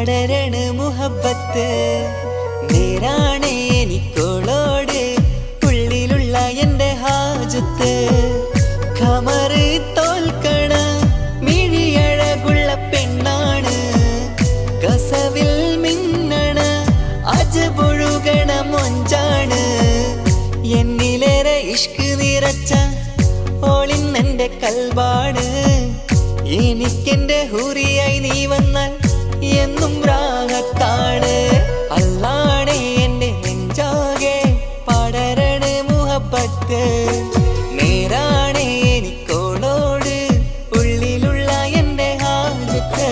പടരണ മുഹബത്ത് നേരാണ് എനിക്കോളോട് ഉള്ളിലുള്ള എൻ്റെ ഹാജത്ത് ഖമറ് തോൽക്കണ മിഴിയഴകുള്ള പെണ്ണാണ് കസവിൽ മിന്നണ അജബൊഴുകണ മൊഞ്ചാണ് എന്നിലേറെ ഇഷ്ക് നിറച്ച ഓളിന്നെൻ്റെ കൽബാണ് എനിക്കെൻ്റെ ഹൂറിയായി നീ വന്നാൽ എന്നും രാഗത്താണ് അല്ലാണേ എൻ്റെ നെഞ്ചാകെ പടരണ മുഹബത്ത് നേരാണേ എനിക്കോളോട് ഉള്ളിലുള്ള എൻ്റെ ഹാജത്ത്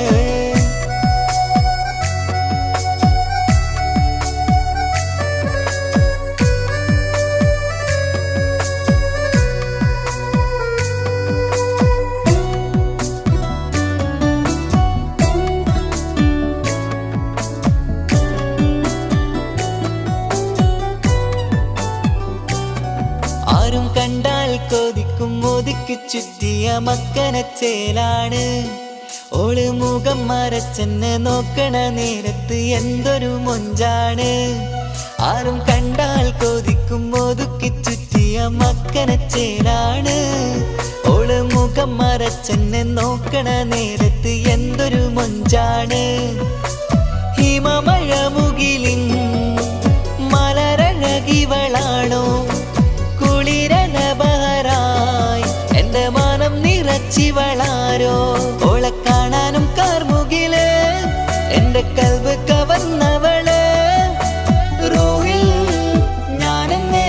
ആരും കണ്ടാൽ കൊതിക്കും ഒതുക്കി ചുറ്റിയ മക്കനച്ചേലാണ് ഓള് മുഖം മറച്ചെന്നെ നോക്കണ നേരത്ത് എന്തൊരു മൊഞ്ചാണ് ആരും കണ്ടാൽ കൊതിക്കും ഒതുക്കി ചുറ്റിയ മക്കനച്ചേലാണ് ഓള് മുഖം മറച്ചെന്നെ നോക്കണ നേരത്ത് എന്തൊരു മൊഞ്ചാണ് ഹിമമഴ മുകിലിൻ മലരഴകിവളാണോ കുളിരനബഹരായി എൻ്റെ മാനം നിറച്ചിവളാരോ ഓളെ കാണാനും കാർമുകില് എൻ്റെ കൽവ് കവർന്നവള് റൂഹിൽ ഞാനെന്നെ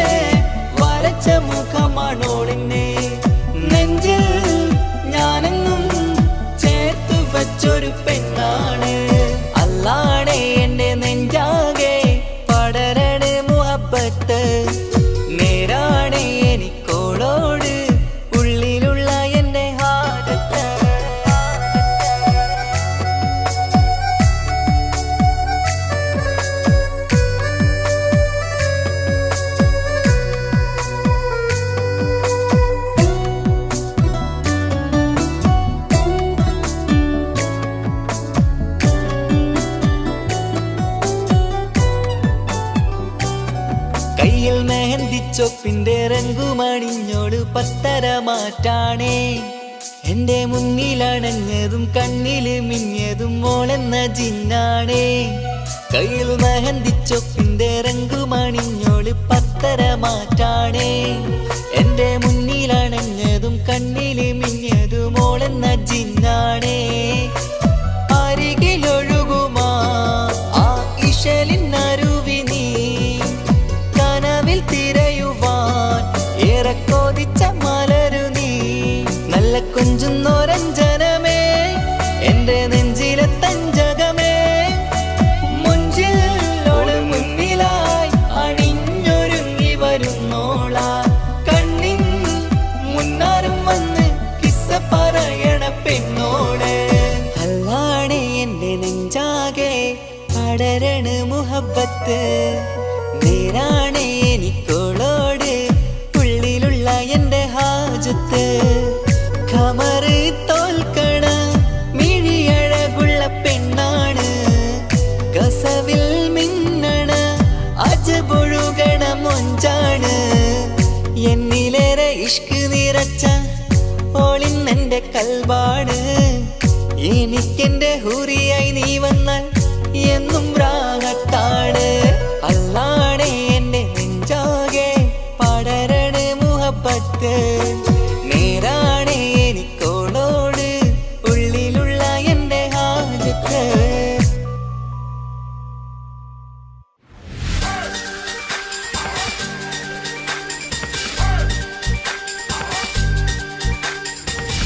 വരച്ച മുഖമാണോളിന്നെ നെഞ്ചിൽ ഞാനെന്നും ചേർത്തു വച്ചൊരു പെണ്ണാണ് അല്ലാണേ എൻ്റെ നെഞ്ചാകെ പടരണ മുഹബത്ത് നേരാണേ എനിക്കോളോട് ഉള്ളിലുള്ള എൻ്റെ ഹാജത്ത് കയ്യിൽ മെഹന്തിച്ചൊപ്പിന്റെ രംഗുമണിഞ്ഞോട് പത്തര മാറ്റാണേ എൻ്റെ മുന്നിലണഞ്ഞതും കണ്ണില് മിഞ്ഞതും മോളെന്ന ജിന്നാണേ കയ്യിൽ മെഹന്തിച്ചൊപ്പിന്റെ രംഗുമണിഞ്ഞോട് പത്തര മാറ്റാണേ എൻ്റെ മുന്നിലണഞ്ഞതും കണ്ണില് മിഞ്ഞതും മോളെന്ന ജിന്നാണേ അരികിലൊഴുകുമാ ആ ഇശലിനരുവി നീ കനവിൽ തിരയുവാൻ ഏറെ കൊതിച്ച മലരു നീ നല്ല കുഞ്ചുന്നോരഞ്ജനമേ എൻ്റെ നെഞ്ചിലെ തഞ്ചകമേ മുഞ്ചിൽ ഓള് മുന്നിലായി അണിഞ്ഞൊരുങ്ങി വരുന്നോള കണ്ണിൻ മുന്നാരും വന്ന് കിസ്സ പറയണ പെണ്ണോട് അല്ലാണേ എൻ്റെ നെഞ്ചാകെ പടരണ മുഹബത്ത് നേരാണേ എനിക്കോളോട് ഉള്ളിലുള്ള എൻ്റെ ഹാജത്ത് ഖമറ് തോൽക്കണ മിഴിയഴകുള്ള പെണ്ണാണ് കസവിൽ മിന്നണ അജബൊഴുകണ മൊഞ്ചാണ് എന്നിലേറെ ഇഷ്ക് നിറച്ച ഓളിന്നെൻ്റെ കൽബാണ് എനിക്കെൻ്റെ ഹൂറിയായി നീ വന്നാൽ എന്നും രാഗത്താണ് അല്ലാണേ എൻ്റെ നെഞ്ചാകെ പടരണ മുഹബത്ത് നേരാണേ എനിക്കോളോട് ഉള്ളിലുള്ള എൻ്റെ ഹാജത്ത്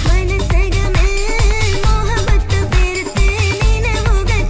മനസകമേ മോഹബത്ത് പേർത്ത് നിനവുകൾ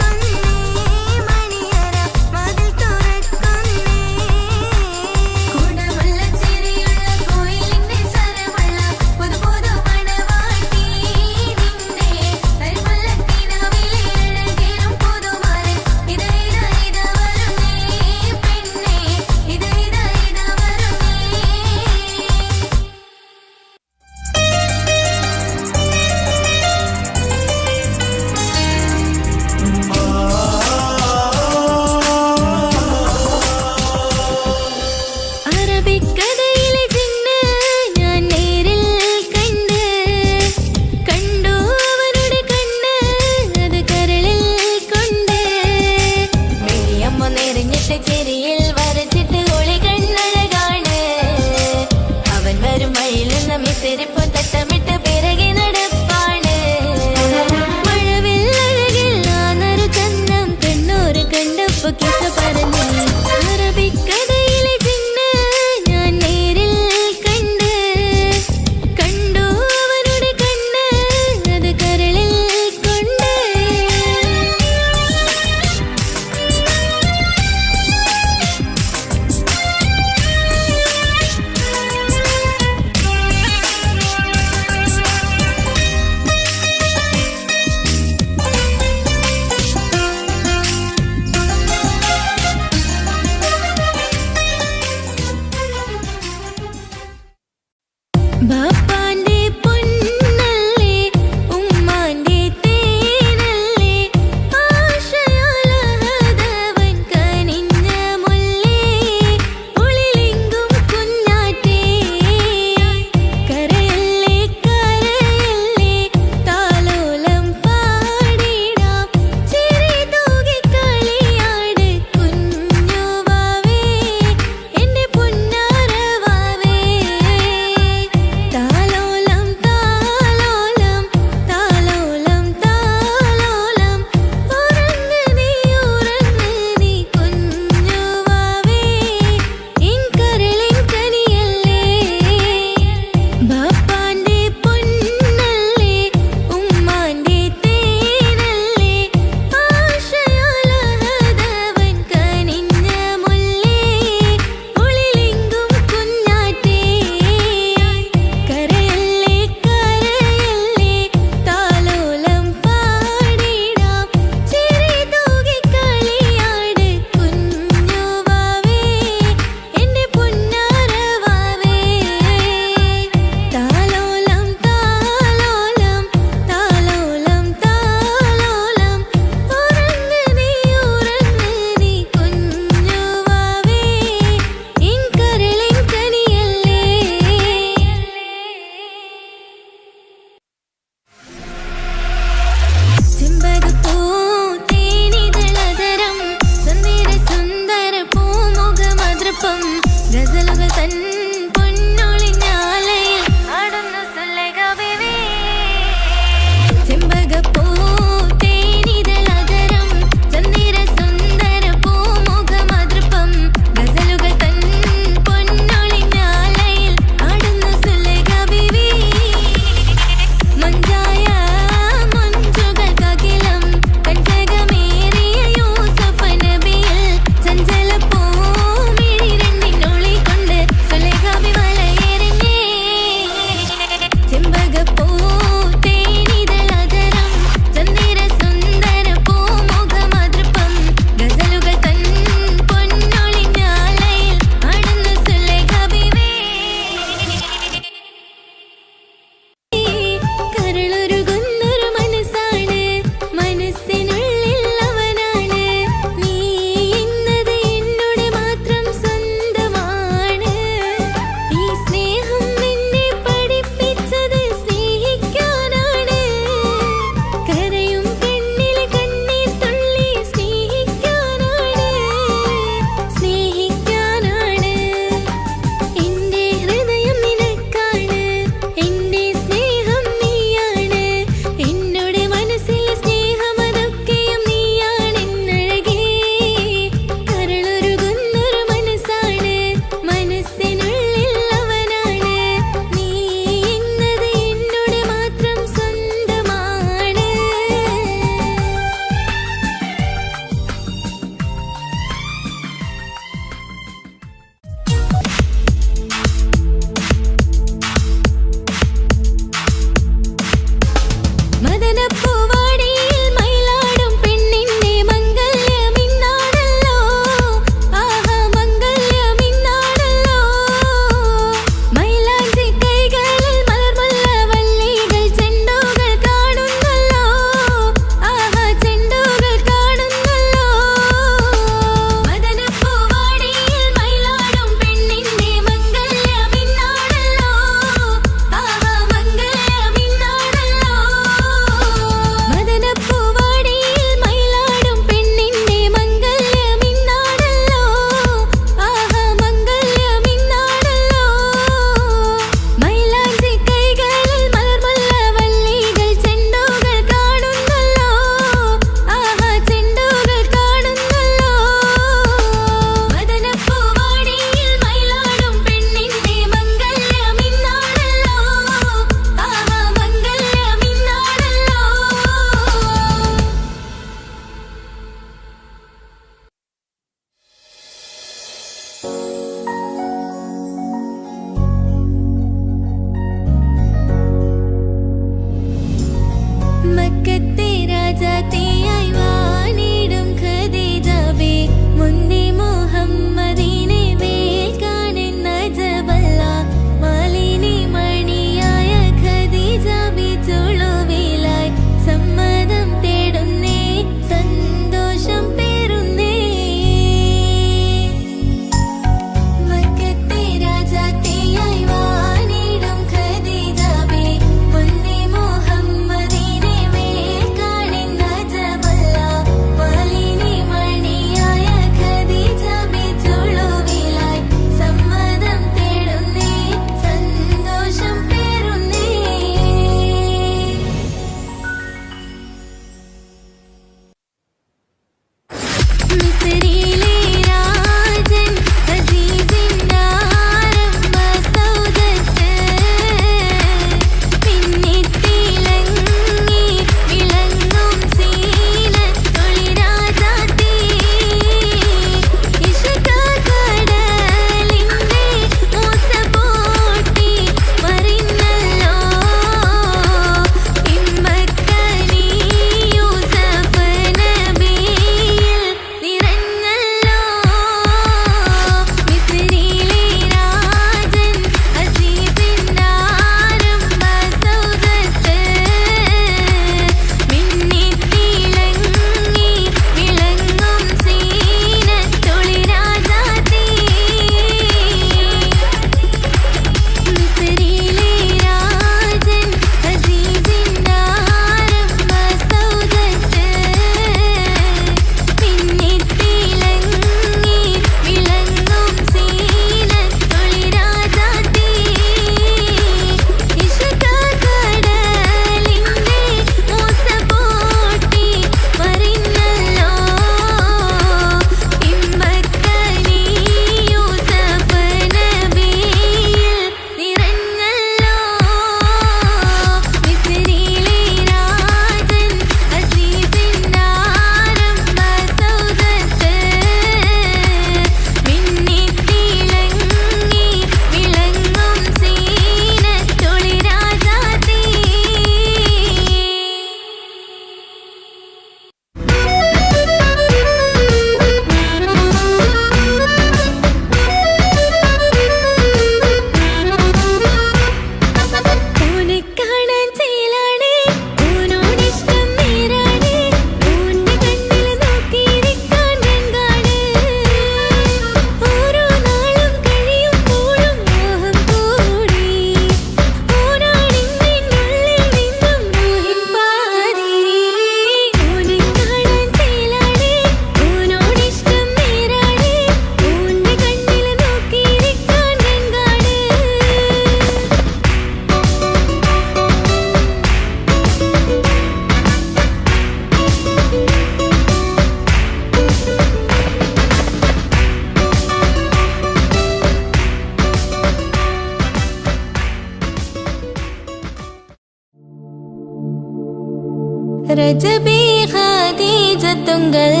ரஜபி ஹதீஜத்துங்கள்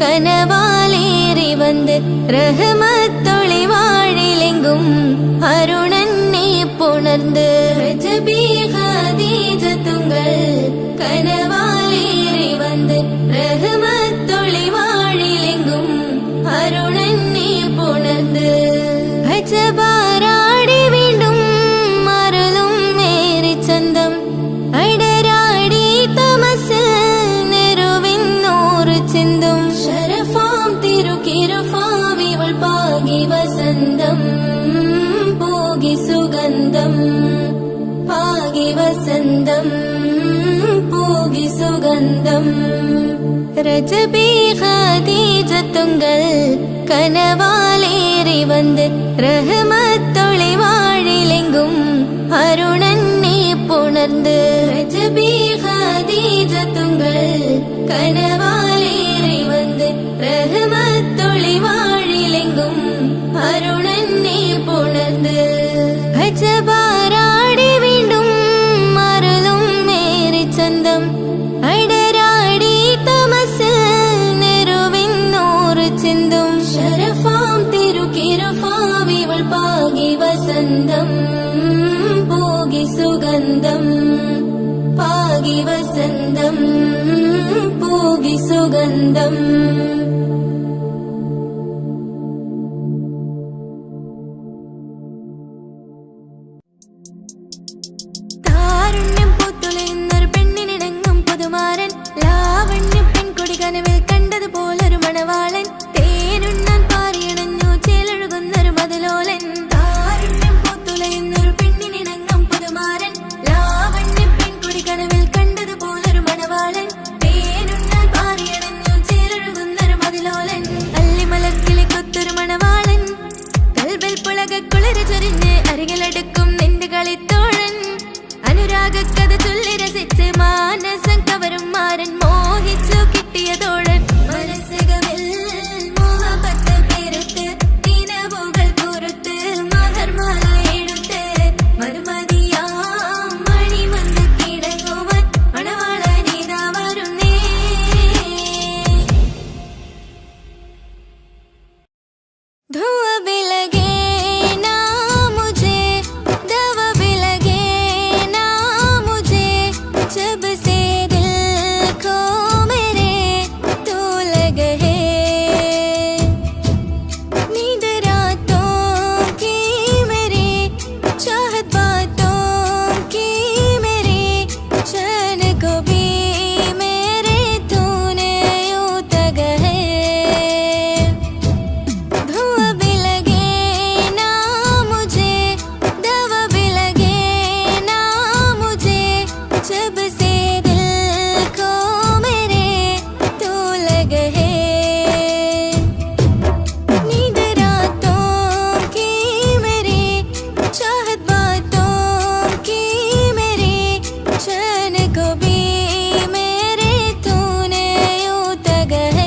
கனவாலேறி வந்து ரஹமத்தொளி வாழிலெங்கும் அருணன்னே புணர்ந்து ரஜபி ஹதீஜத்துங்கள் கனவாலேறி வந்து ரஹமத்தொளி வாழிலெங்கும் அருணன்னே புணர்ந்து அஜபாராடி வேண்டும் அருளும் மேரி சந்தம் அடராடி தமசில் நெருவின்னூறு சிந்தும் ஷரஃபாம் திருக்கிரஃபாம் இவள் பாகி வசந்தம் போகி சுகந்தம் பாகி வசந்தம் போகி சுகந்தம் ரஜபி ஹதீஜத்துங்கள் கனவாலேறி வந்து ரஹமத்தொளி வாழிலெங்கும் அருணன்னே புணர்ந்து ரஜபி ஹதீஜத்துங்கள் கனவாலேறி வந்து ரஹமத்தொளி வாழிலெங்கும் அருணன்னே புணர்ந்து அஜபாராடி வேண்டும் அருளும் மேரி சந்தம் அடராடி தமசில் நெருவின்னூறு சிந்தும் ஷரஃபாம் திருக்கிரஃபாம் இவள் பாகி வசந்தம் போகி சுகந்தம் പാകി വസന്തം പൂകി സുഗന്ധം. താരുണ്യം പൂത്തുലയുന്നൊരു പെണ്ണിനിണങ്ങും പുതുമാരൻ, ലാവണ്യം പെൺകൊടി കനവിൽ കണ്ടതുപോലൊരു മണവാളൻ, തേനുണ്ണാൻ പാറിയണഞ്ഞു ചേലൊഴുകുന്നൊരു മതിലോലൻ. താരുണ്യം പൂത്തുലയുന്നൊരു പെണ്ണിനിണങ്ങും പുതുമാരൻ, ലാവണ്യം പെൺകൊടി കനവിൽ കണ്ടതുപോലൊരു മണവാളൻ, തേനുണ്ണാൻ പാറിയണഞ്ഞു ചേലൊഴുകുന്നൊരു മതിലോലൻ. അല്ലിമലക്കിളി കൊത്തൊരു മണവാളൻ, കൽബിൽ പുളകുളിര് ചൊരിഞ്ഞ് അരികിലടുക്കും നിന്റെ കളിത്തോഴൻ. അനുരാഗക്കഥ ചൊല്ലി രസിച്ച് മാനസം കവരും മാരൻ, മോഹിച്ചു കിട്ടിയ തോഴൻ. മനസ്സകമിൽ മോഹപത്ത് പേരത്ത് നിലവുകൾ പുറത്ത് മഹർമാല എടുത്ത് മധുമതിയാം മണിമന്ത് കിടങ്ങുവൻ മണവാളനിതാ വരുന്നേ. धुआं भी लगे ना मुझे, दवा भी लगे ना मुझे, जब से दिल को मेरे तू लगे है. नींद रातों की मेरी, चाहत बातों की मेरी, चैन को भी मेरे तूने यूं तक है. धुआं भी लगे ना मुझे, दवा भी लगे ना मुझे, जब से दिल को मेरे तू लगे है. नींद रातों की मेरी, चाहत बातों की मेरी, चैन को भी मेरे तूने यूं तक है.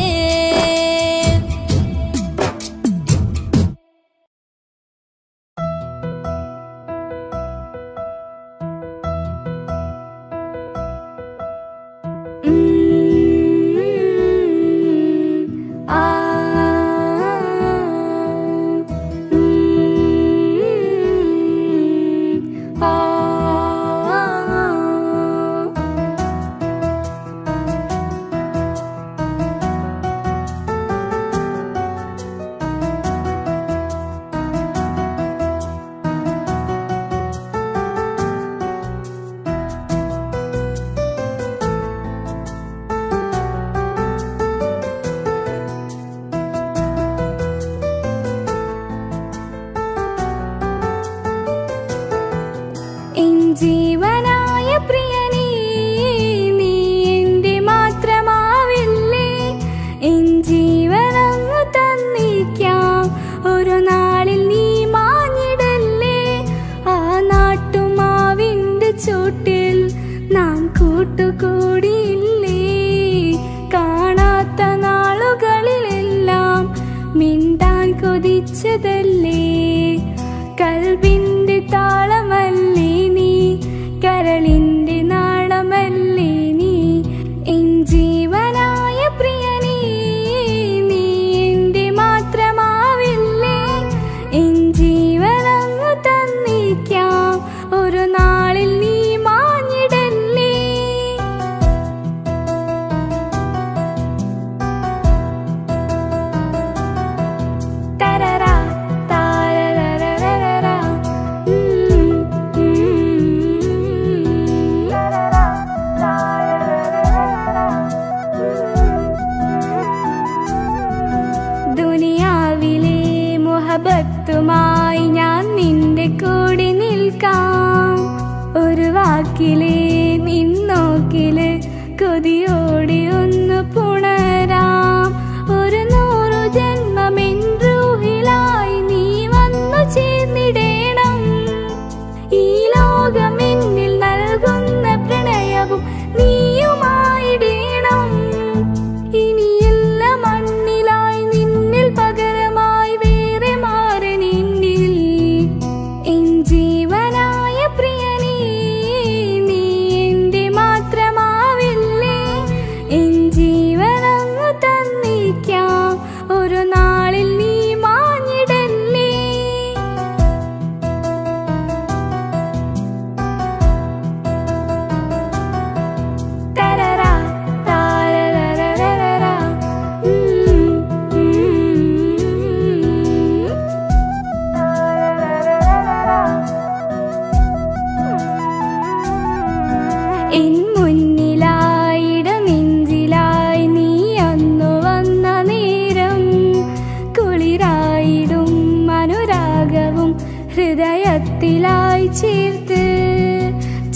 എൻ ജീവനായ പ്രിയനേ, നീ എൻ്റെ മാത്രമാവില്ലേ. എൻ ജീവനങ്ങു തന്നിക്കാം, ഒരു നാളിൽ നീ മാഞ്ഞിടല്ലേ. ആ നാട്ടുമാവിൻ്റെ ചൂട്ടിൽ നാം കൂട്ടുകൂടിയില്ലേ. കാണാത്ത നാളുകളിലെല്ലാം മിണ്ടാൻ കൊതിച്ചതല്ലേ. കൽബിന്റെ താളമല്ലേ നീ, കരളിന്റെ നാളമല്ലേ നീ. എൻ ജീവനായ പ്രിയനേ, നീ എൻ്റെ മാത്രമാവില്ലേ. എൻ ജീവനങ്ങു തന്നിക്കാം, ഒരു നാളിൽ നീ മാഞ്ഞിടല്ലേ. തരറാ താരരരരരരാ, തരറാ താരരരരരാ. ദുനിയാവിലെ മുഹബത്തുമായി ഞാൻ നിന്റെ കൂടെ നിൽക്കാം. ഒരു വാക്കിലെ നിന്നോക്കില് കൊതിയോടെ ഒന്ന് പുണരാം. ഒരു 100 ജന്മമെൻ റൂഹിലായി നീ വന്നു ചേർന്നിടേണം. ഈ ലോകം എന്നിൽ നൽകുന്ന പ്രണയവും നീയുമായിടേണം. ഇനിയുള്ള മണ്ണിലായി നിന്നിൽ പകരമായി വേറെ മാറനെന്നിൽ. എൻ ജീവനായ പ്രിയനേ, നീ എൻ്റെ മാത്രമാവില്ലേ. എൻ മുന്നിലായിട നെഞ്ചിലായി നീ അന്നു വന്ന നേരം കുളിരായിടും അനുരാഗവും ഹൃദയത്തിലായി ചേർത്ത്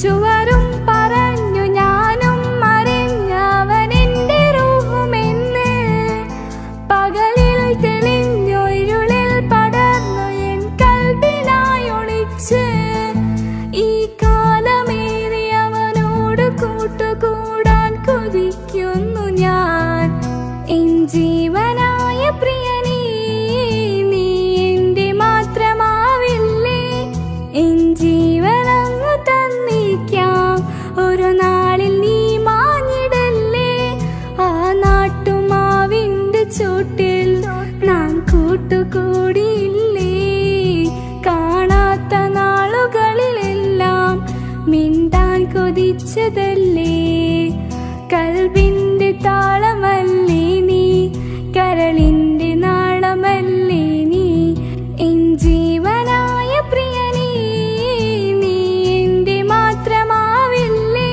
ചുവരും പറഞ്ഞു ഞാനും മറിഞ്ഞവനെന്റെ റൂഹുമെന്ന് പകലിൽ തെളിഞ്ഞു ഇരുളിൽ പടർന്നു എൻ കൽബിനായി ഒളിച്ച് ഈ കാലമേറി അവനോട് കൂട്ടുകൂടാൻ കൊതിക്കുന്നു ഞാൻ എൻ ജീവനായ പ്രിയനീ നീ എന്റെ മാത്രമാവില്ലേ എൻ ജീവനങ്ങു തന്നിക്കാം ഒരു നാളിൽ നീ മാഞ്ഞിടല്ലേ ആ നാട്ടുമാവിന്റെ ചൂട്ടിൽ നാം കൂട്ടുകൂടിയില്ലേ കാണാത്ത നാളുകളിലെല്ലാം മിണ്ടാൻ കൊതിച്ചതല്ലേ കൽബിന്റെ താളമല്ലേ നീ കരളിന്റെ നാളമല്ലേ നീ എൻ ജീവനായ പ്രിയനീ നീ എന്റെ മാത്രമാവില്ലേ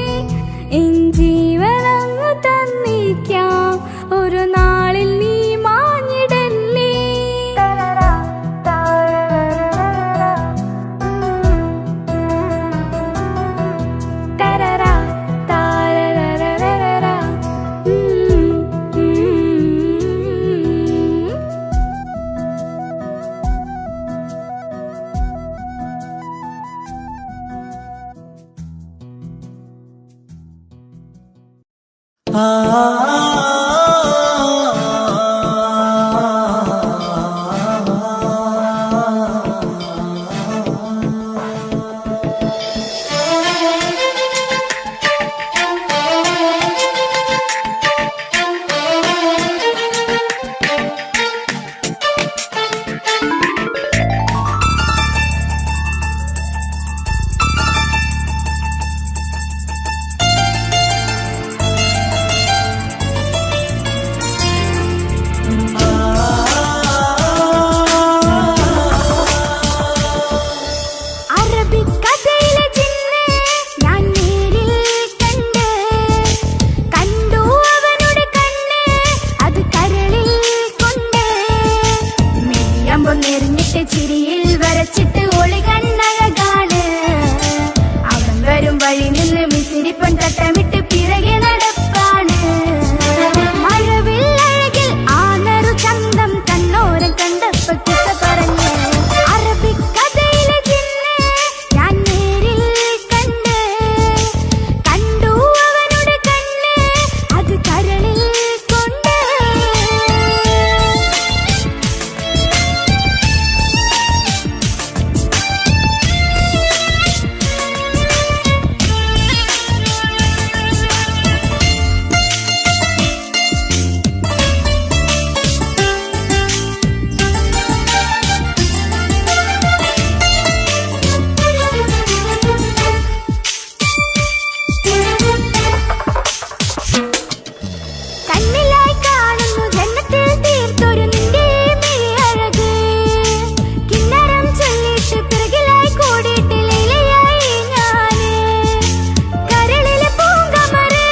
എൻ ജീവനങ്ങു തന്നിക്കാം ഒരു നാളിൽ നീ മാഞ്ഞിടല്ലേ തരറാ താരററററ. അറബിക്കഥയിലെ ജിന്ന് ഞാൻ നേരിൽ കണ്ട് കണ്ടു അവനുടെ കണ്ണ് അത് കരളിൽ കൊണ്ട് മെയ്യമ്പം നെറിഞ്ഞിട്ട് ചിരിയിൽ വരച്ചിട്ട് ഒളി കണ്ണഴകാണ് അവൻ വരും വഴി നിന്ന് മിസിരിപ്പൻ തട്ടമിട്ട് പിറകെ നടപ്പാണ് മഴവില്ലഴകിൽ ആനറു ചന്തം കണ്ണോരം കണ്ടപ്പോ കിസ പറഞ്ഞു അറബിക്കഥയിലെ ജിന്ന് ഞാൻ നേരിൽ കണ്ട് കണ്ടു അവനുടെ കണ്ണ് അത് കരളിൽ കൊണ്ട് കണ്ണിലായി കാണുന്നു ജന്മത്തിൽ തീർത്തൊരു നിന്റെ മിഴിയഴക് കിന്നരം ചൊല്ലിട്ട് പിറകിലായി കൂടിയിട്ട് ലീലയായി ഞാന് കരളിലെ പൂങ്കമറ്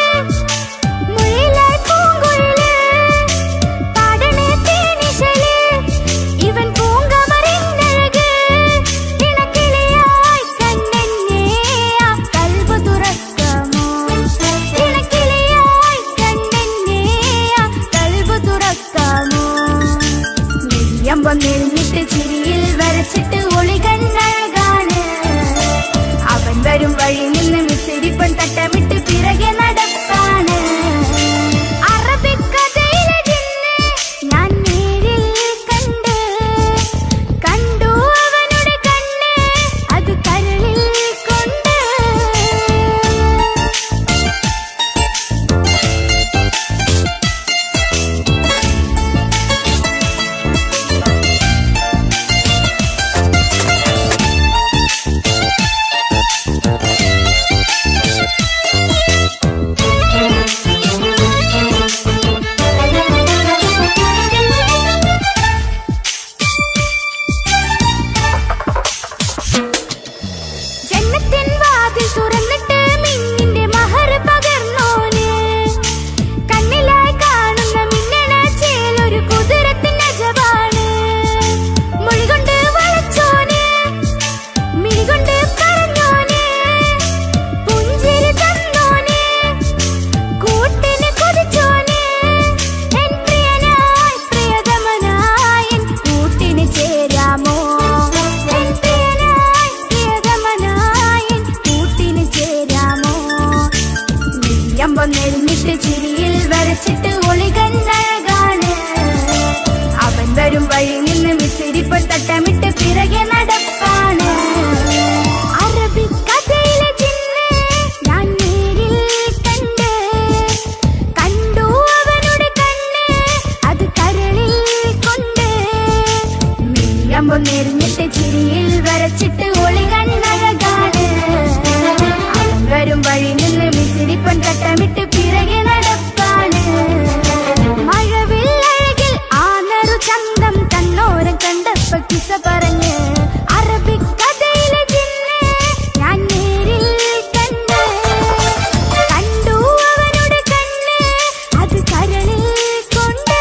മുഴിലായി പൂങ്കുഴല് പാടണേ തേനിശല് ഇവൻ പൂങ്കമറിന്നഴക് ഇണക്കിളിയായി കണ്ണെന്നെ ആ കൽബ് തുറക്കമോ ഇണക്കിളിയായി കണ്ണെന്നെ ആ കൽബ് തുറക്കാമോ നെയ്യമ്പം നെറിഞ്ഞിട്ട് ചിരിയിൽ വരച്ചിട്ട് ഒളി കണ്ണഴകാണ് അവൻ വരും വഴി നിന്ന് മിസിരിപ്പൻ തട്ടമിട്ട് പിറകെ നടപ്പാണ് അറബിക്കഥയിലെ ജിന്ന് ഞാൻ നേരിൽ കണ്ട് കണ്ടു അവനുടെ കണ്ണ് അത് കരളിൽ കൊണ്ട് മെയ്യമ്പം നെല്ലിട്ട് ചിരിയിൽ വരച്ചിട്ട് ഒളികന്നഴകാണ് അവൻ വരും വഴി നിന്ന് മിസിരിപ്പ് തട്ടമിട്ട് പിറകെ നടപ്പാണ് അറബിക്കഥയിലെ ജിന്ന് ഞാൻ നേരിൽ കണ്ട് കണ്ടു അവനുടെ കണ്ണ് അത് കരളിൽ കൊണ്ട് മെയ്യമ്പം നെരിഞ്ഞിട്ട് ചിരിയിൽ വരച്ചിട്ട് ഒളികന്നഴകാണ് അവൻ വരും വഴി നിന്ന് മിസിരിപ്പൻ തട്ടമിട്ട് പിറകെ നടപ്പാണ് മഴവില്ലഴകിൽ ആ നറു ചന്തം തന്നോരം കണ്ടപ്പ കിസ പറഞ്ഞ് അറബിക്കഥയിലെ ജിന്ന് ഞാൻ നേരിൽ കണ്ട് കണ്ടു അവനുടെ കണ്ണ് അത് കരളിൽ കൊണ്ട്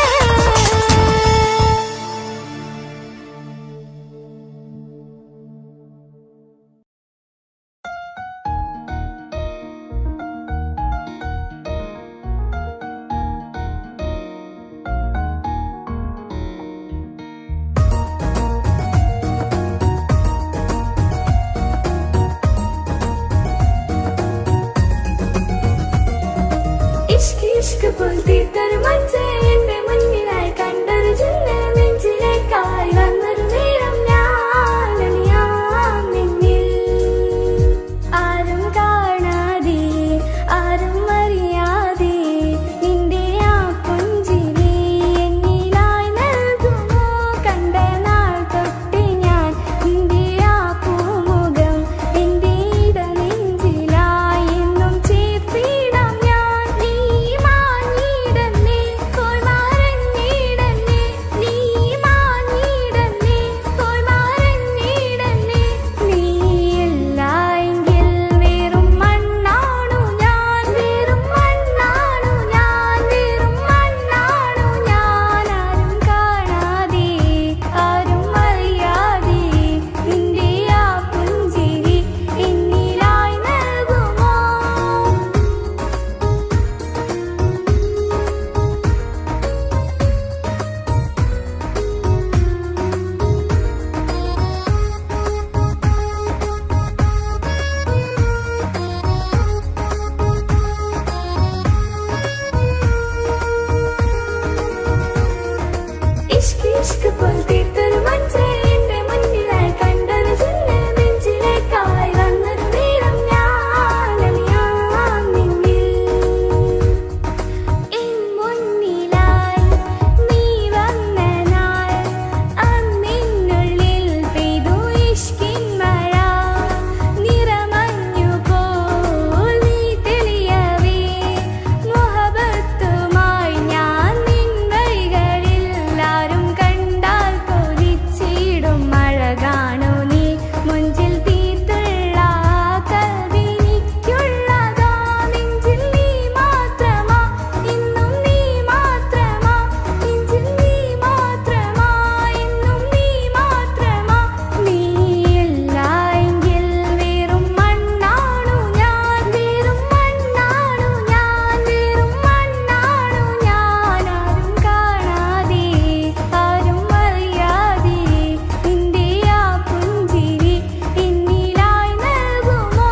ഇഷ്ക് ഇഷ്ക് പോൽ തീർത്തൊരു മഞ്ച് എന്റെ മുന്നിലായി കണ്ടൊരു ജിന്ന് നെഞ്ചിലേക്കായി വന്നൊരു നേരം ഞാൻ അണിയാം നിന്നിൽ ആരും കാണാതെ ആരും അറിയാതെ നിന്റെ ആ പുഞ്ചിരി എന്നിലായി നൽകുമോ കണ്ട നാൾ തൊട്ട് ഞാൻ നിന്റെ ആ പൂമുഖം എന്റെ ഇടനെഞ്ചിലായി എന്നും ചേർത്തിടാം ഞാൻ നീ മാഞ്ഞിടന്നേ പോയി മറഞ്ഞിടന്നേ നീ മാഞ്ഞിടന്നേ പോയി മറഞ്ഞിടന്നേ നീയില്ല എങ്കിൽ വെറും മണ്ണാണു ഞാൻ വെറും മണ്ണാണു ഞാൻ വെറും മണ്ണാണു ഞാൻ ആരും കാണാതെ ആരും അറിയാതെ നിന്റെ ആ പുഞ്ചിരി എന്നിലായി നൽകുമോ ഇഷ്ക് ഇഷ്ക് പോൽ തീർത്തൊരു മഞ്ച് എന്റെ മുന്നിലായി കണ്ടൊരു ജിന്ന് നെഞ്ചിലേക്കായി വന്നൊരു നേരം ഞാൻ അണിയാം നിന്നിൽ എൻ മുന്നിലായി നീ വന്ന നാൾ അന്നിനുള്ളിൽ പെയ്തു ഇഷ്കിൻ മഴ നിറമഞ്ഞു പോൽ നീ തെളിയവേ മുഹബത്തുമായി ഞാൻ നിൻ വഴികളിൽ ആരും കണ്ടാൽ കൊതിച്ചിടും മഴ കാണൂ നീ മുഞ്ചിൽ തീർത്തുള്ള കൽവിനിക്കുള്ളതാ നെഞ്ചിൽ നീ മാത്രമാ ഇന്നും നീ മാത്രമാ നെഞ്ചിൽ നീ മാത്രമാ ഇന്നും നീ മാത്രമാ നീയില്ല എങ്കിൽ വെറും മണ്ണാണു ഞാൻ വെറും മണ്ണാണു ഞാൻ വെറും മണ്ണാണു ഞാൻ ആരും കാണാതെ ആരും അറിയാതെ നിന്റെ ആ പുഞ്ചിരി എന്നിലായി നൽകുമോ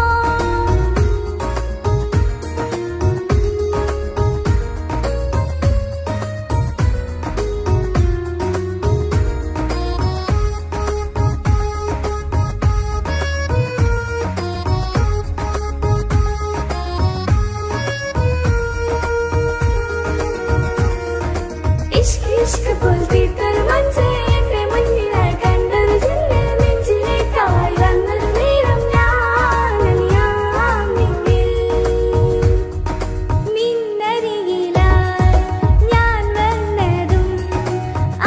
ഇഷ്ക് ഇഷ്ക് പോൽ തീർത്തൊരു മഞ്ച് എന്റെ മുന്നിലായി കണ്ടൊരു ജിന്ന് നെഞ്ചിലേക്കായി വന്നൊരു നേരം ഞാൻ അണിയാം നിന്നിൽ നിന്നരികിലായി ഞാൻ വന്നതും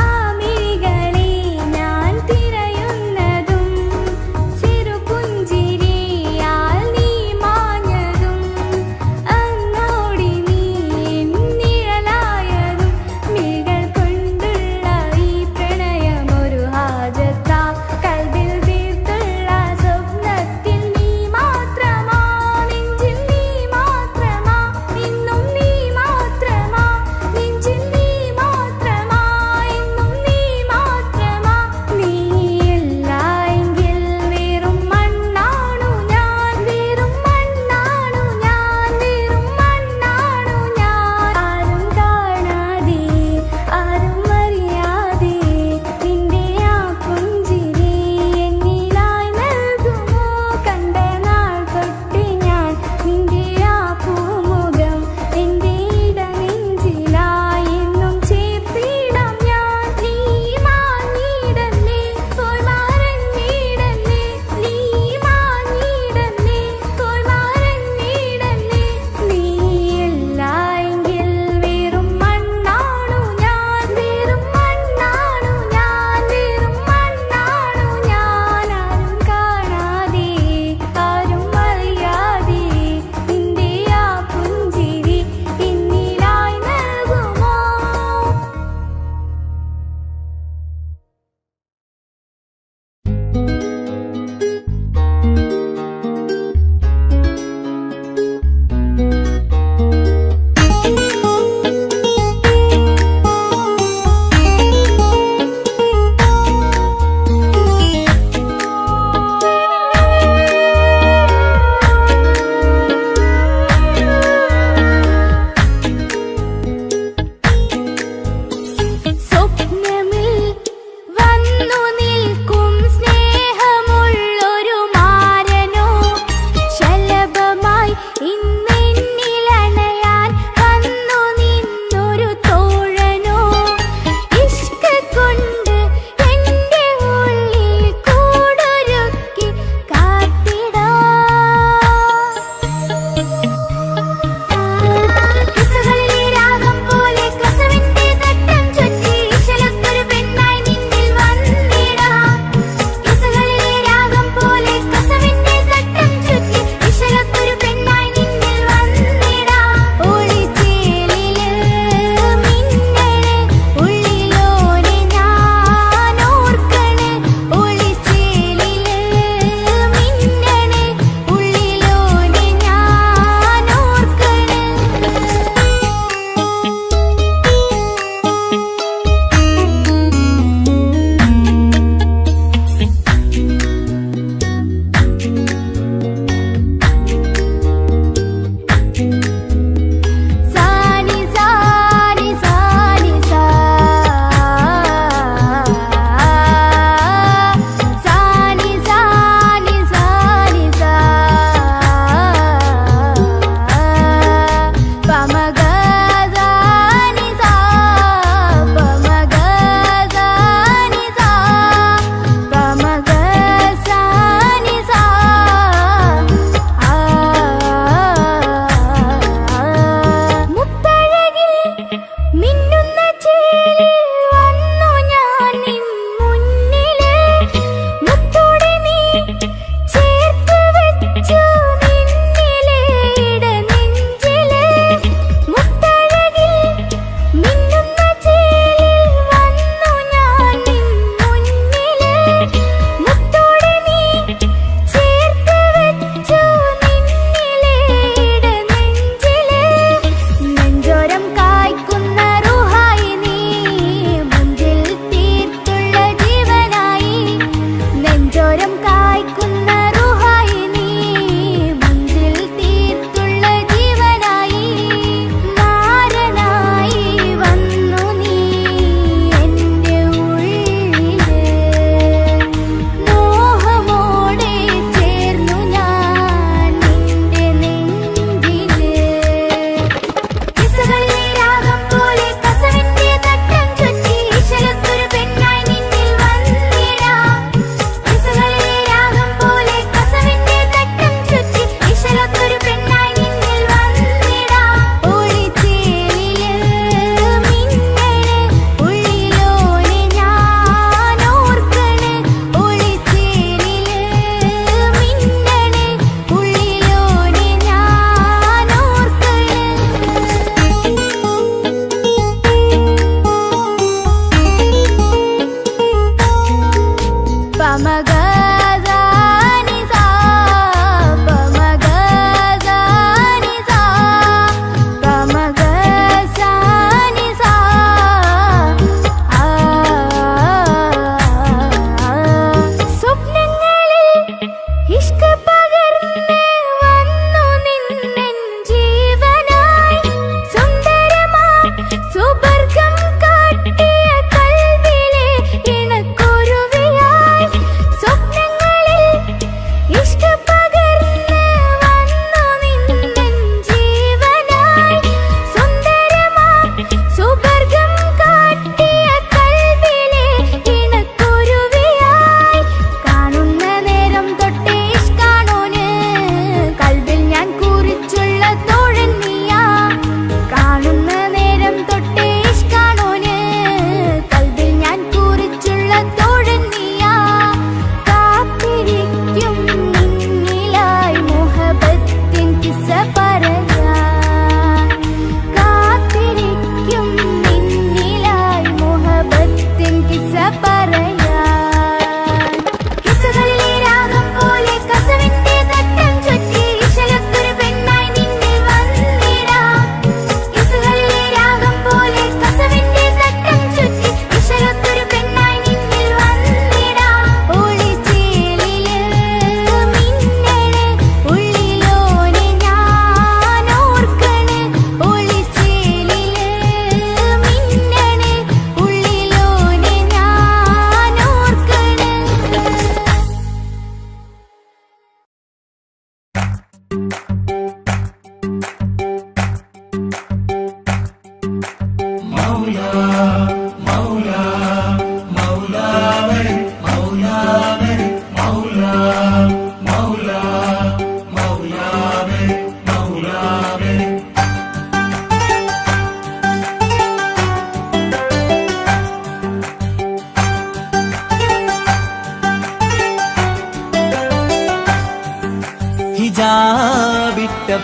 ആ മിഴികളെ ഞാൻ തിരയുന്നതും ചെറുപുഞ്ചിരിയാൽ നീ മാഞ്ഞതും അങ്ങോടി നീ നിഴലായതും മിഴികൾ കൊണ്ടുള്ള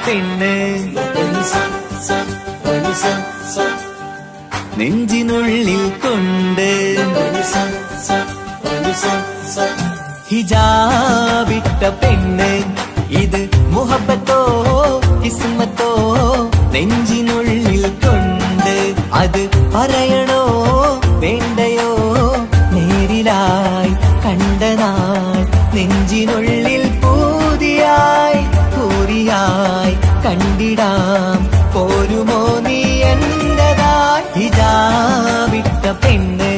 പെണ്ണ് നെഞ്ചിനുള്ളിൽ കൊണ്ട് ഹിജാബിട്ട പെണ്ണ് ഇത് മുഹബത്തോ കിസ്മത്തോ നെഞ്ചിനുള്ളിൽ കൊണ്ട് അത് പറയണോ വേണ്ടയോ നേരിലായി കണ്ട നാൾ നെഞ്ചിനുള്ളിൽ പൂതിയായി പൂരിയായി കണ്ടിടാം പോരുമോ നീ എന്റതായി ഹിജാബിട്ട പെണ്ണ്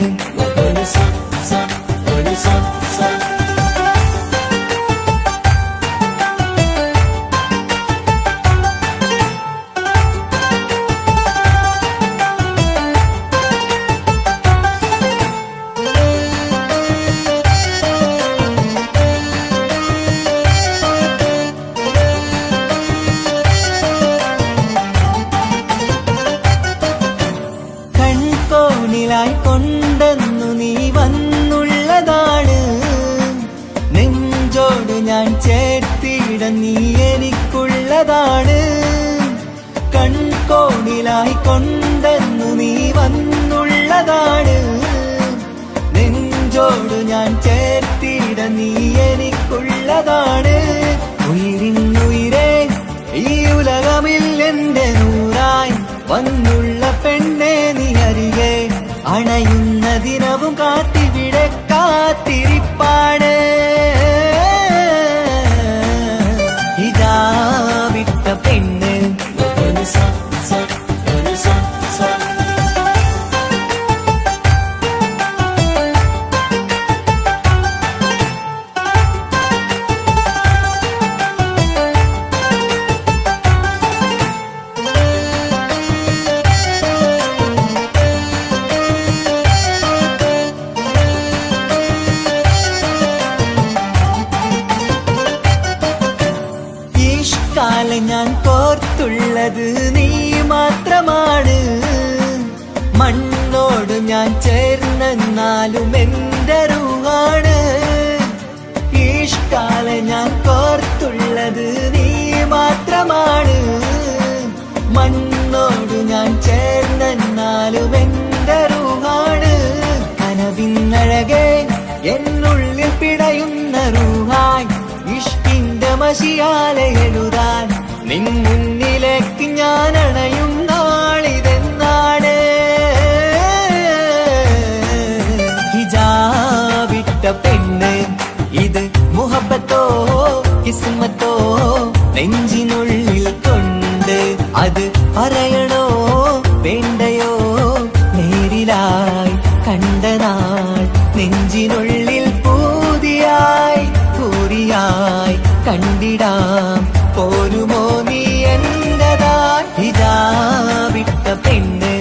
കൊണ്ടെന്നു നീ വന്നുള്ളതാണ് നെഞ്ചോട് ഞാൻ ചേർത്തിട നീ എനിക്കുള്ളതാണ് കൺകോണിലായി കൊണ്ടെന്നു നീ വന്നുള്ളതാണ് നെഞ്ചോട് ഞാൻ ചേർത്തിട നീ എനിക്കുള്ളതാണ് ഉയിരിന്നുയിരേ ഈ ഉലകമിൽ എന്റെ നൂറായി വന്നുള്ള പെണ്ണെ നീ അരികെ അണയുന്ന ദിനവും കാത്തിവിടെ കാത്തിരിപ്പാണ് ഹിജാബിട്ട പെണ്ണ് ഞാൻ കോർത്തുള്ളത് നീ മാത്രമാണ് മണ്ണോട് ഞാൻ ചേർന്നെന്നാലും എന്റെ റൂഹാണ് ഈഷ്കാല ഞാൻ കോർത്തുള്ളത് നീ മാത്രമാണ് മണ്ണോട് ഞാൻ ചേർന്നെന്നാലും എന്റെ റൂഹാണ് കനവിന്നഴകെ എന്നുള്ളിൽ പിടയുന്ന റൂഹായി ഇഷ്കിന്റെ മഷിയാലെ എഴുതാൻ നിൻ മുന്നിലേക്ക് ഞാൻ അണയും നാളിതെന്നാണ് ഹിജാബിട്ട പെണ്ണ് ഇത് മുഹബത്തോ കിസ്മത്തോ നെഞ്ചിനുള്ളിൽ കൊണ്ട് അത് പറയണോ വേണ്ടയോ നേരിലായി കണ്ട നാൾ നെഞ്ചിനുള്ളിൽ പൂതിയായി പൂരിയായി കണ്ടിടാം പോരുമോ നീ എന്റതായി ഹിജാബിട്ട പെണ്ണ്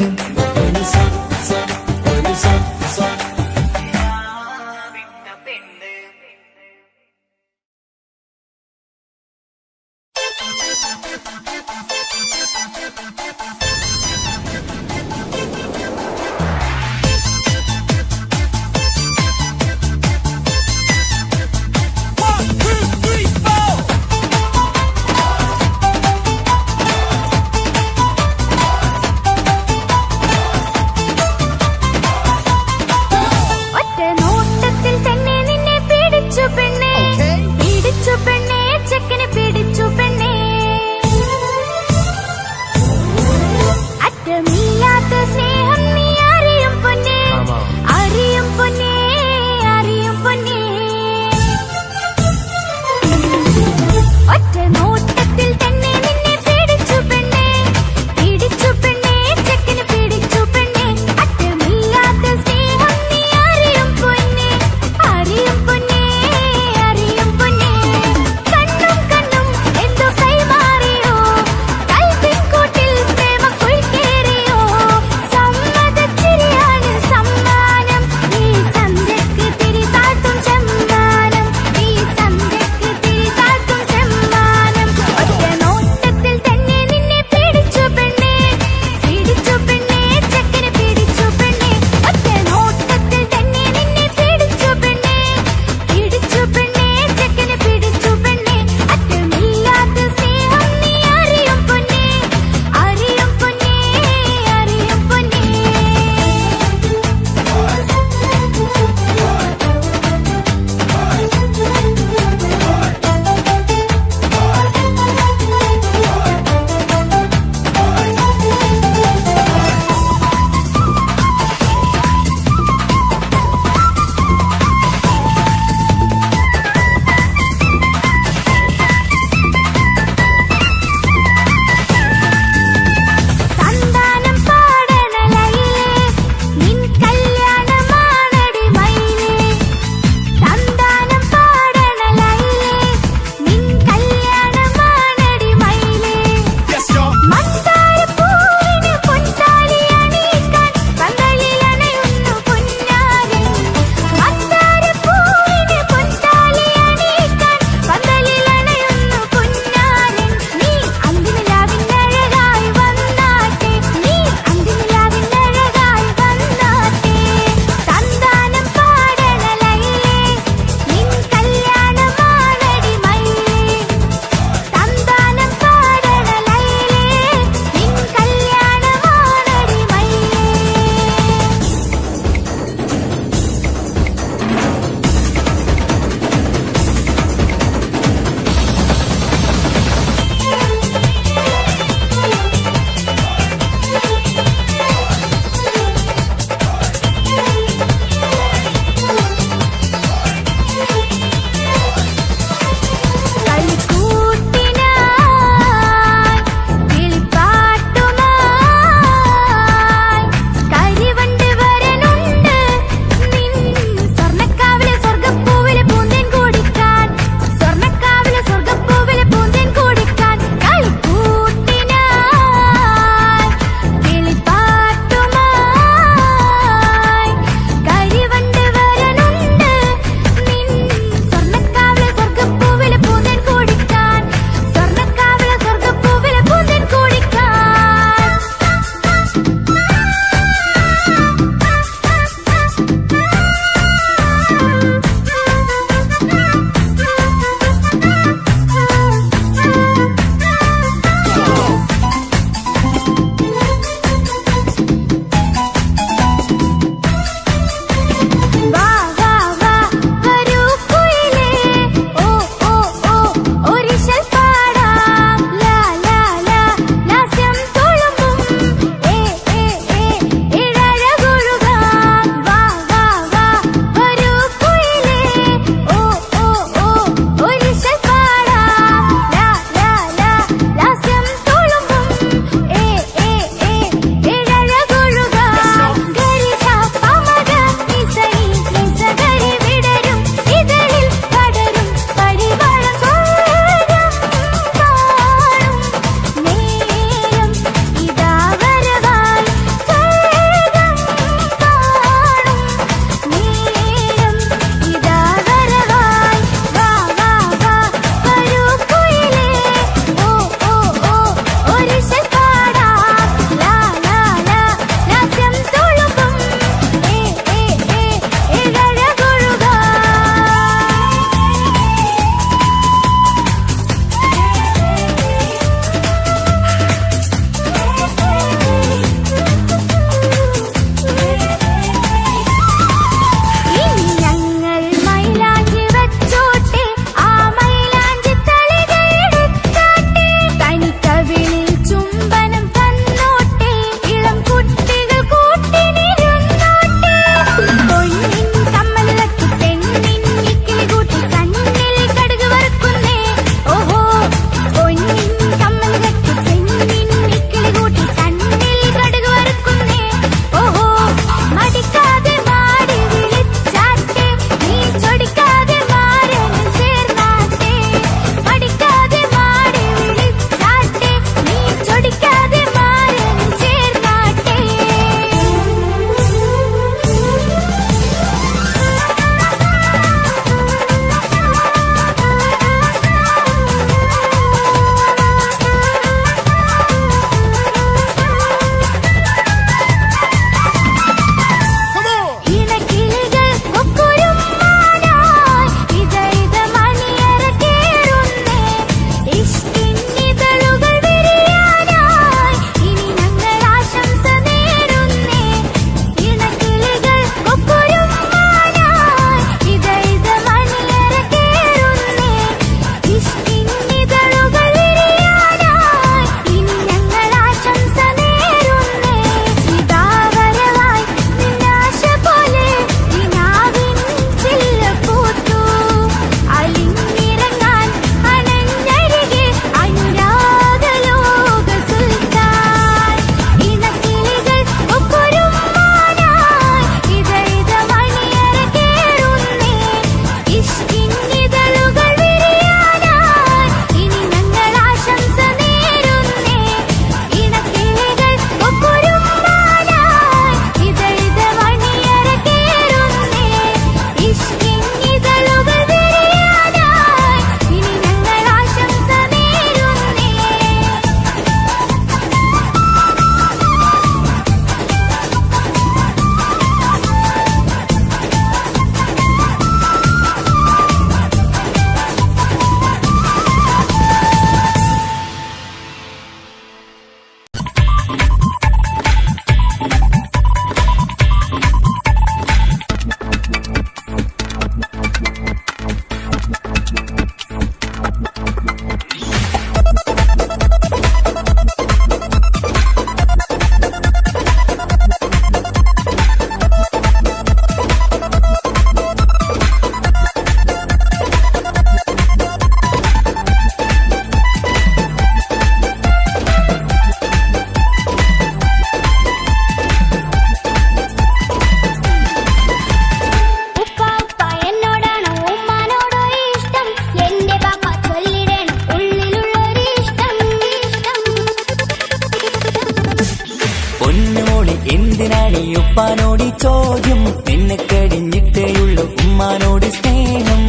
എന്തിനാണ് ഈ ഉപ്പാനോട് ഈ ചോദ്യം നിന്നെ കഴിഞ്ഞിട്ടേയുള്ളൂ ഉമ്മാനോട് സ്നേഹം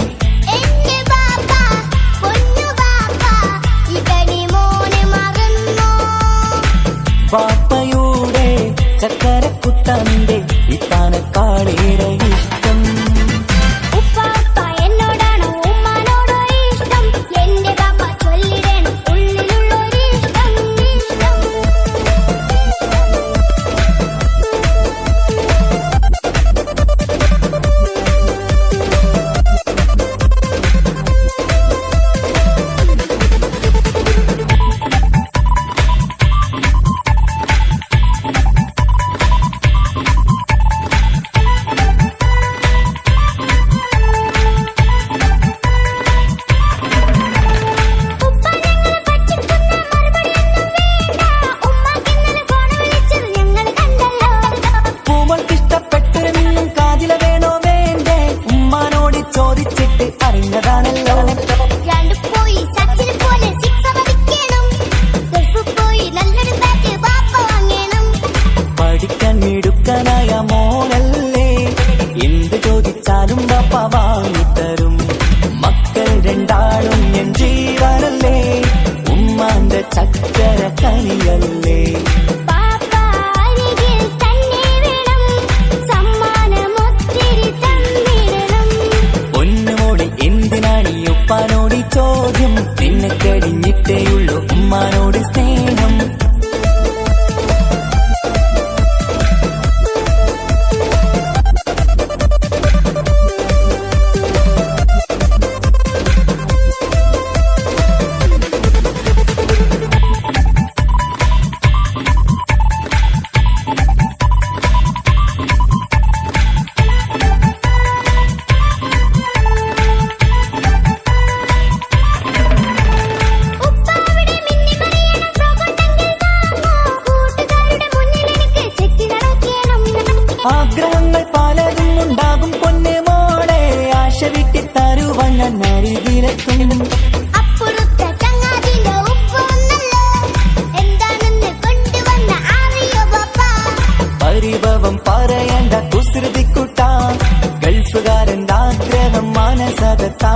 എന്റെ ബാപ്പ പൊന്നു ബാപ്പ ഇതടി മോനെ മറന്നോ ബാപ്പയുടെ ചക്കരക്കുട്ടന്റെ ഇത്താനക്കാളേറെ ഇഷ്ടം ഉപ്പാപ്പ എന്നോടാണോ ഉമ്മാനോടോ ഇഷ്ടം എന്റെ ബാപ്പ ചൊല്ലിടണം ഉള്ളിലുള്ളൊരു ഇഷ്ടം ഇഷ്ടം പൂമൾക്കിഷ്ടപ്പെട്ടൊരെന്നും കാതില വേണോ വേണ്ടേ ഉമ്മാനോട് ചോദിച്ചിട്ട് അറിഞ്ഞതാണല്ലോ രണ്ട് പോയി സച്ചിന് പോലെ സിക്സ് അടിക്കണം ഗൾഫ് പോയി നല്ലൊരു ബാറ്റ് ബാപ്പ വാങ്ങണം പഠിക്കാൻ മിടുക്കനായ മോനല്ലേ എന്ത് ചോദിച്ചാലും ബാപ്പ വാങ്ങിത്തരും മക്കൾ രണ്ടാളും എൻ ജീവനല്ലേ ഉമ്മാന്റെ ചക്കര കനിയല്ലേ ബാപ്പ അരികിൽ തന്നെ വേണം സമ്മാനമൊത്തിരി തന്നിടണം പൊന്നുമോളി എന്തിനാണ് ഈ ഉപ്പാനോട് ഈ ചോദ്യം നിന്നെ കഴിഞ്ഞിട്ടേയുള്ളൂ ഉമ്മാനോട് സ്നേഹം ഉപ്പാവിടെ മിന്നി മറിയണം ഫ്രോക്കുണ്ടെങ്കിൽ വാങ്ങോ കൂട്ടുകാരുടെ മുന്നിൽ എനിക്ക് ചെത്തി നടക്കണം ആഗ്രഹങ്ങൾ പലതും ഉണ്ടാകും പൊന്നെ മോളെ ആശ വിട്ടി തരുവാൻ ഞാൻ അരികിലെത്തും അപ്പുറത്തെ ചങ്ങാതിന്റെ ഉപ്പ് ഒന്നല്ലോ എന്താണെന്ന് കൊണ്ടുവന്ന അറിയോ ബാപ്പ പരിഭവം പറയണ്ട കുസൃതിക്കുട്ട ഗൾഫുകാരന്റെ ആഗ്രഹം മനസകത്താ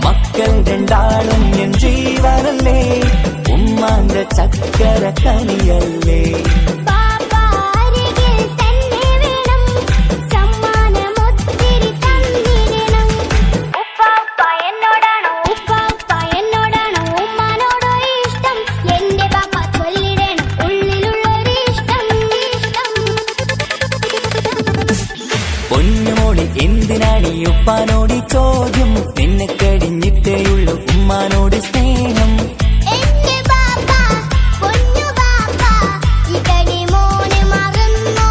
മക്കൾ രണ്ടാളും എൻ ജീവനല്ലേ ഉമ്മാന്റെ ചക്കര കനിയല്ലേ ബാപ്പ അരികിൽ തന്നെ വേണം സമ്മാനമൊത്തിരി തന്നിടണം ഉപ്പാപ്പ എന്നോടാണോ ഉമ്മാനോടോ ഇഷ്ടം എന്റെ ബാപ്പ ചൊല്ലിടണം ഉള്ളിലുള്ളൊരു ഇഷ്ടം ഇഷ്ടം പൊന്നുമോളി എന്തിനാണ് ഈ ഉപ്പാനോട് ഈ ചോദ്യം നിന്നെ കഴിഞ്ഞിട്ടേയുള്ളൂ ഉമ്മാനോട് സ്നേഹം എന്റെ ബാപ്പ പൊന്നു ബാപ്പ ഇതടി മോനെ മറന്നോ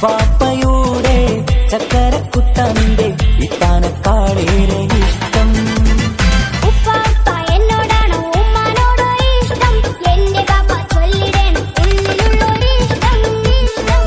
ബാപ്പയുടെ ചക്കരക്കുട്ടന്റെ ഇത്താനക്കാളേറെ ഇഷ്ടം ഉപ്പാപ്പ എന്നോടാണോ ഉമ്മാനോടോ ഇഷ്ടം എന്റെ ബാപ്പ ചൊല്ലിടണം ഉള്ളിലുള്ളൊരു ഇഷ്ടം ഇഷ്ടം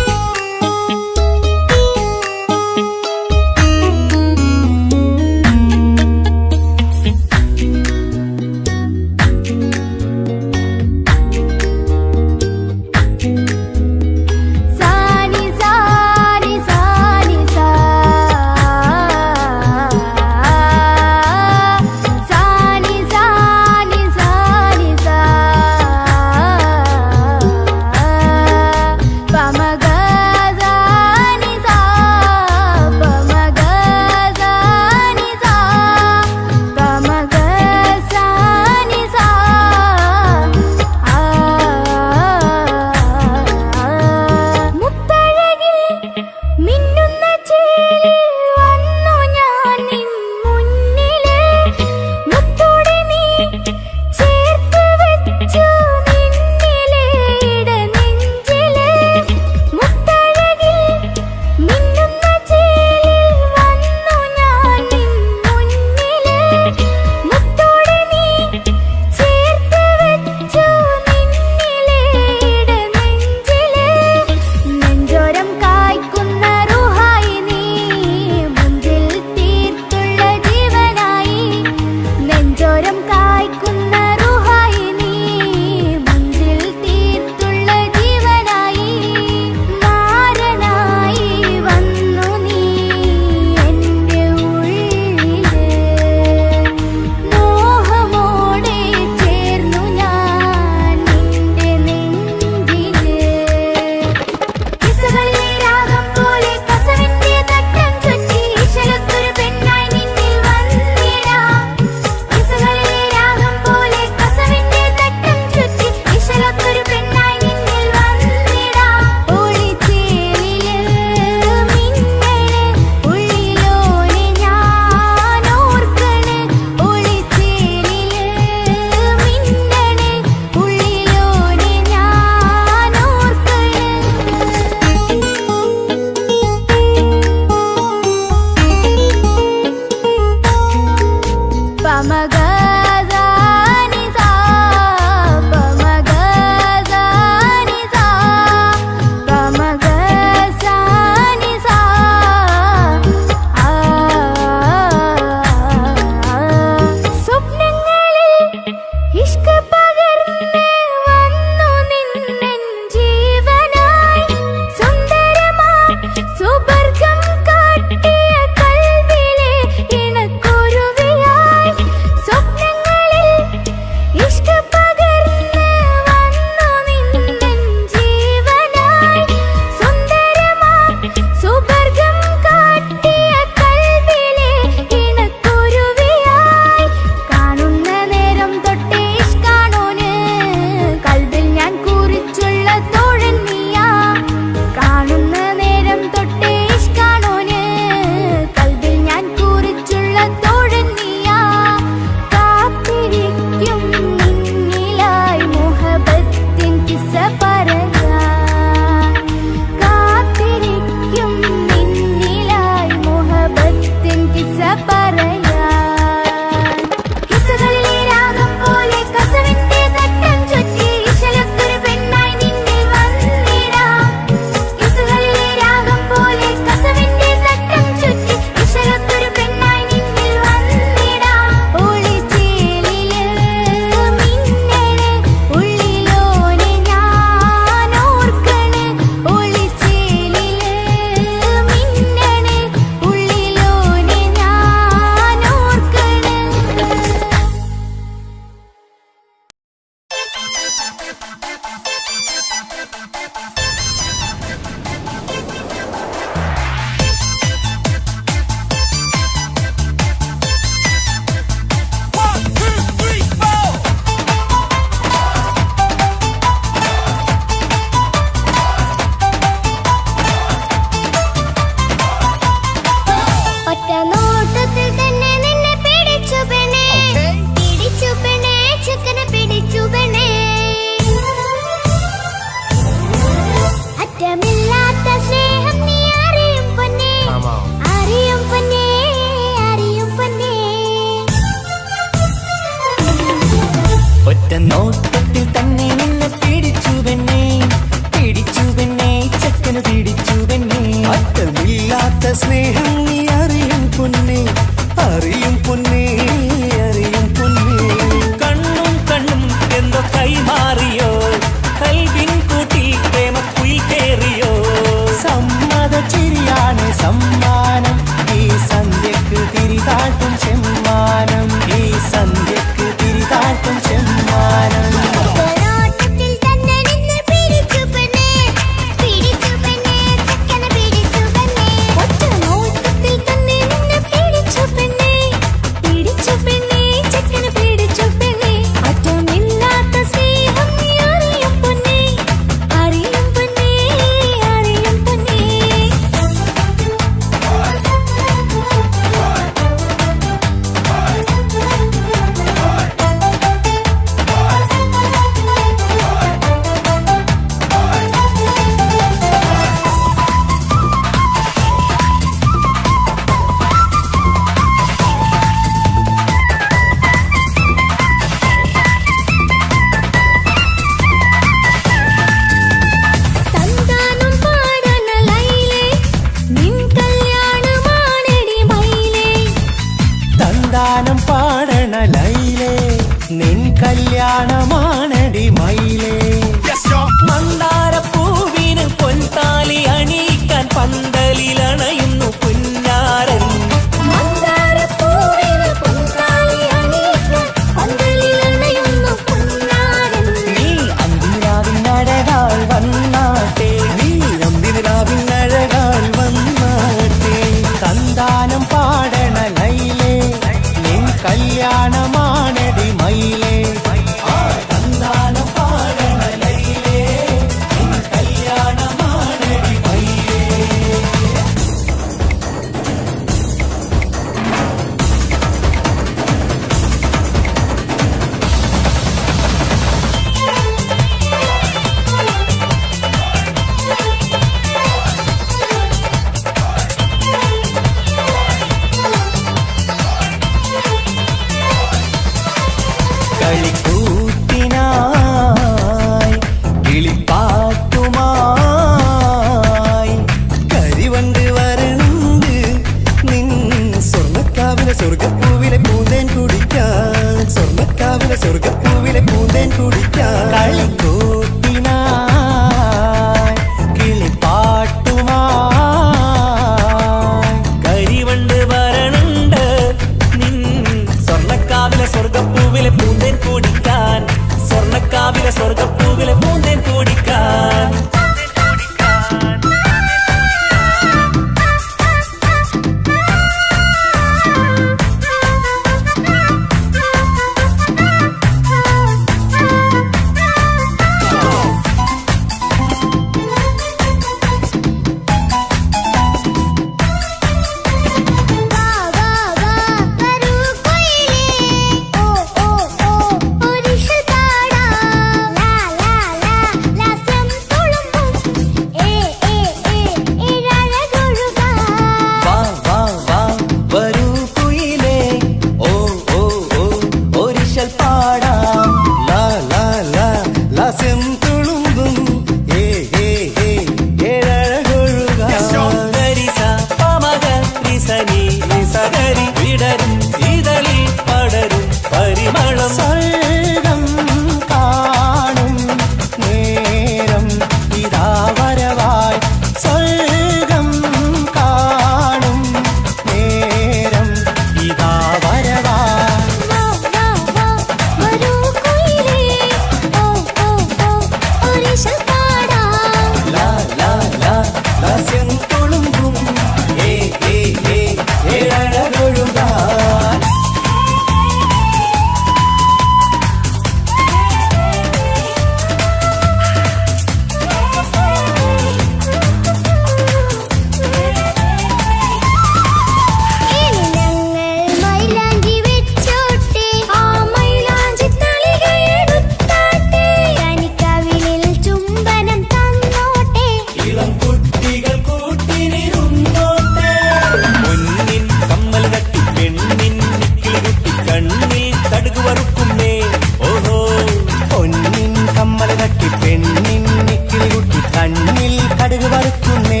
കണ്ണിൽ കടുക് വറുക്കുന്നേ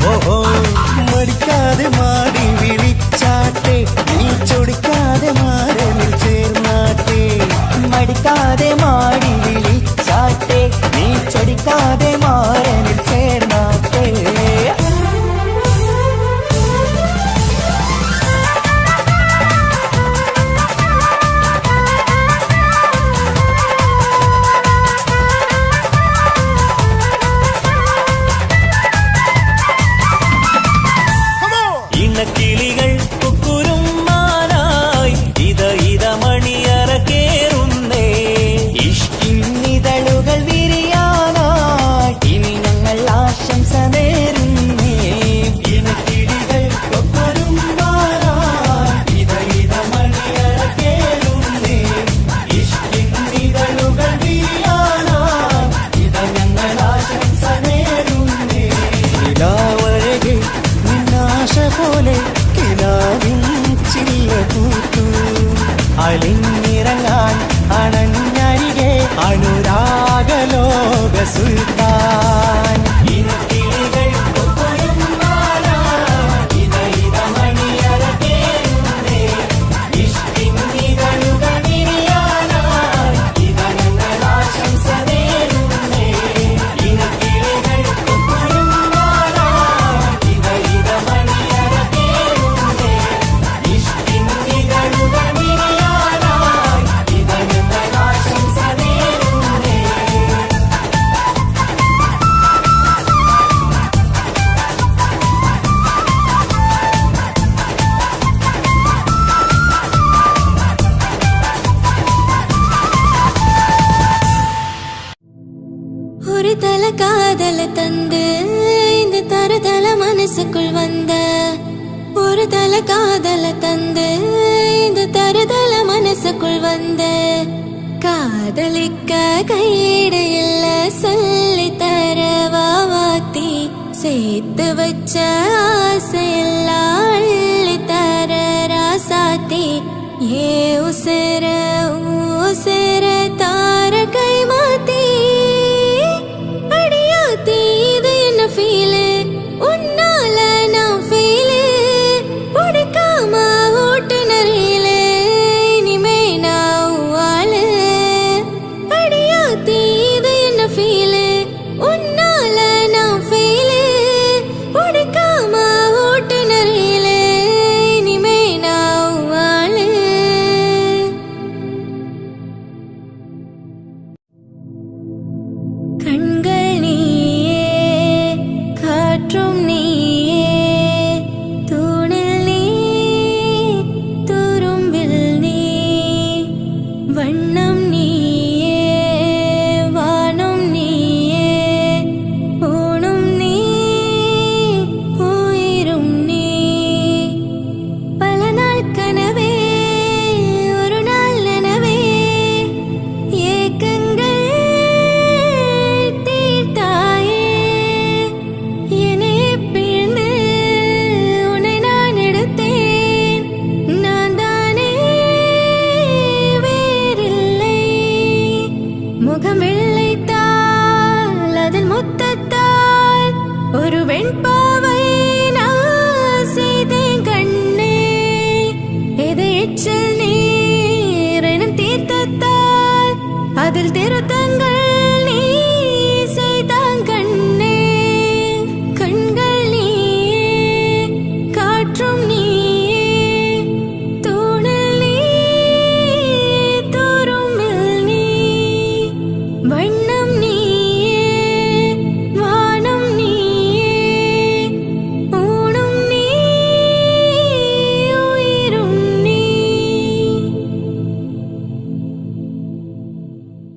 ഓഹോ മടിക്കാതെ മാടി വിളിച്ചാട്ടെ നീ ചൊടിക്കാതെ മാറിൽ ചേർന്നാട്ടെ മടിക്കാതെ മാടി വിളിച്ചാട്ടെ നീ ചൊടിക്കാതെ മാറിൽ ചേർന്നാട്ടെ കിളികൾ കുക്കുരുമാനായി ഇത മണിയറ കേറുന്നേ ഇഷ്കിന്നിതളുകൾ വിരിയാനായി ഇനി ഞങ്ങൾ ആശംസ നേരുന്നേ കിളികൾ കുക്കുരുമാനായി ഇത മണിയറ കേറുന്നേ ഇഷ്കിന്നിതളുകൾ വിരിയാനായി ഇത ഞങ്ങൾ ആശംസ നേരുന്നേ നിലാവഴകെ നിന്നാശ പോലെ കിനാവിൻ ചില്ല പൂത്തു അലിഞ്ഞിറങ്ങാൻ അണഞ്ഞരികെ അനുരാഗലോക സുൽത്താൻ കിളികൾ ഇത മണിയറ കേറുന്നേ ഇഷ്കിന്നിതളുകൾ വിരിയാനായി ഇത ഞങ്ങൾ ആശംസ നേരുന്നേ കിളികൾ ഇത മണിയറ കേറുന്നേ ഇഷ്കിന്നിതളുകൾ വിരിയാനായി ഇത ഞങ്ങൾ ആശംസ നേരുന്നേ ஒரு தல காதல தந்து இந்த தருதல மனசுக்குள் வந்த ஒரு தல காதல தந்து இந்த தருதல மனசுக்குள் வந்த காதலிக்க கையீடு இல்ல சொல்லி தரவா வாத்தி சேர்த்து வச்ச ஆசையெல்லாம் அள்ளி தர ராசாத்தி ஏ உசர உசர தார கை மாத்தி அடியாத்தி இது என்ன ஃபீலு உன்னால நான் ஃபீலு பிடிக்காம ஓட்டுநரிலே இனிமே நான் வாழு அடியாத்தி இது என்ன ஃபீலு உன்னால நான் ஃபீலு பிடிக்காம ஓட்டுநரிலே இனிமே நான் வாழு கண்கள் நீயே காற்றும் நீயே தூணில் நீ துரும்பில் நீ வண்ணம் நீயே வானம் நீயே ஊனும் நீ உயிரும் நீ பல நாள் கனவே ஒரு நாள் நனவே ஏக்கங்கள் தீர்த்தாயே என்னை பிழிந்து உன்னை நான் எடுத்தேன் நான் தானே வேறில்லை முகம் வெள்ளைத்தால் அதில் முத்தத்தால் ஒரு வெண்பா